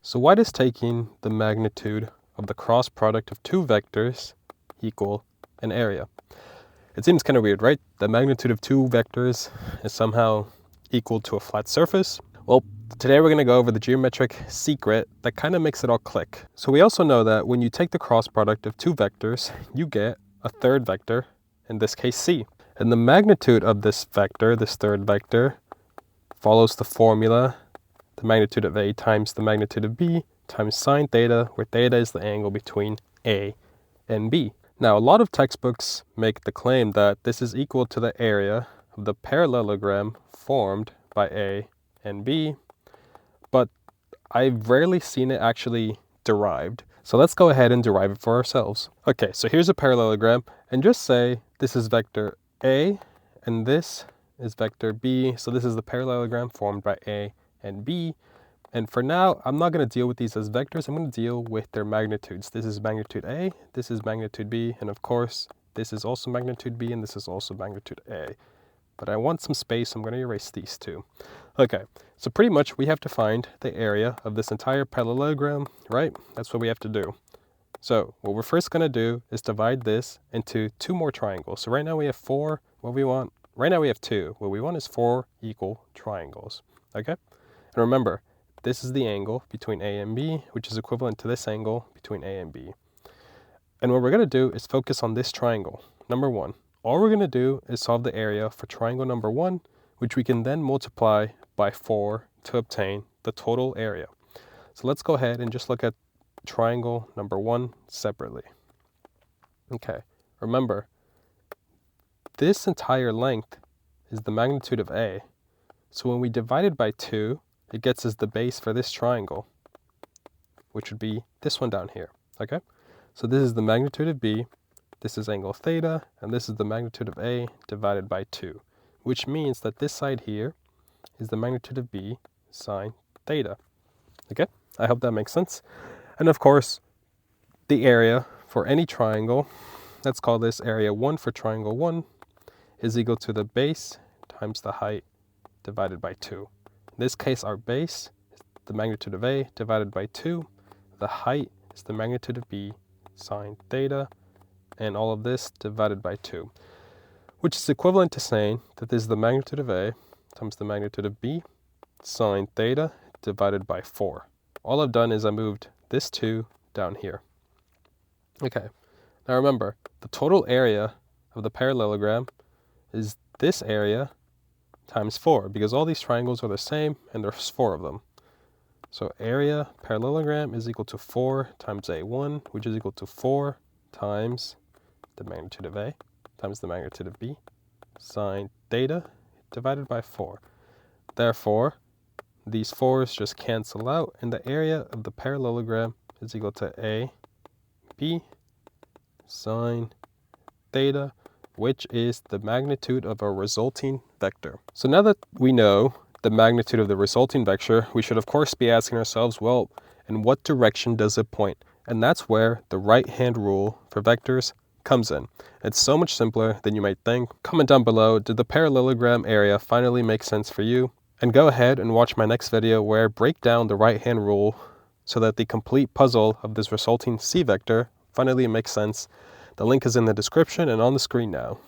So why does taking the magnitude of the cross product of two vectors equal an area? It seems kind of weird, right? The magnitude of two vectors is somehow equal to a flat surface. Well, today we're going to go over the geometric secret that kind of makes it all click. So we also know that when you take the cross product of two vectors, you get a third vector, in this case c. And the magnitude of this vector, this third vector, follows the formula, the magnitude of a times the magnitude of b times sine theta, where theta is the angle between a and b. Now, a lot of textbooks make the claim that this is equal to the area of the parallelogram formed by A and B, but I've rarely seen it actually derived. So let's go ahead and derive it for ourselves. Okay, so here's a parallelogram, and just say this is vector A, and this is vector B. So this is the parallelogram formed by A and B. And for now, I'm not going to deal with these as vectors. I'm going to deal with their magnitudes. This is magnitude A, this is magnitude B, and of course, this is also magnitude B, and this is also magnitude A. But I want some space, so I'm going to erase these two. Okay, so pretty much we have to find the area of this entire parallelogram, right? That's what we have to do. So what we're first going to do is divide this into two more triangles. So right now we have four. Right now we have two. What we want is four equal triangles, okay? And remember, this is the angle between A and B, which is equivalent to this angle between A and B. And what we're going to do is focus on this triangle, number one. All we're going to do is solve the area for triangle number one, which we can then multiply by 4 to obtain the total area. So let's go ahead and just look at triangle number one separately. Okay, remember, this entire length is the magnitude of A. So when we divide it by 2, it gets us the base for this triangle, which would be this one down here, okay? So this is the magnitude of B, this is angle theta, and this is the magnitude of A divided by 2, which means that this side here is the magnitude of B sine theta, okay? I hope that makes sense. And of course, the area for any triangle, let's call this area 1 for triangle 1, is equal to the base times the height divided by 2. In this case, our base is the magnitude of A divided by 2. The height is the magnitude of B sine theta, and all of this divided by 2, which is equivalent to saying that this is the magnitude of A times the magnitude of B sine theta divided by 4. All I've done is I moved this 2 down here. Okay, now remember, the total area of the parallelogram is this area times 4, because all these triangles are the same and there's 4 of them. So area parallelogram is equal to 4 times A1, which is equal to 4 times the magnitude of A times the magnitude of B sine theta divided by 4. Therefore, these 4's just cancel out, and the area of the parallelogram is equal to A B sine theta, which is the magnitude of a resulting vector. So now that we know the magnitude of the resulting vector, we should of course be asking ourselves, well, in what direction does it point? And that's where the right-hand rule for vectors comes in. It's so much simpler than you might think. Comment down below, did the parallelogram area finally make sense for you? And go ahead and watch my next video where I break down the right-hand rule so that the complete puzzle of this resulting C vector finally makes sense. The link is in the description and on the screen now.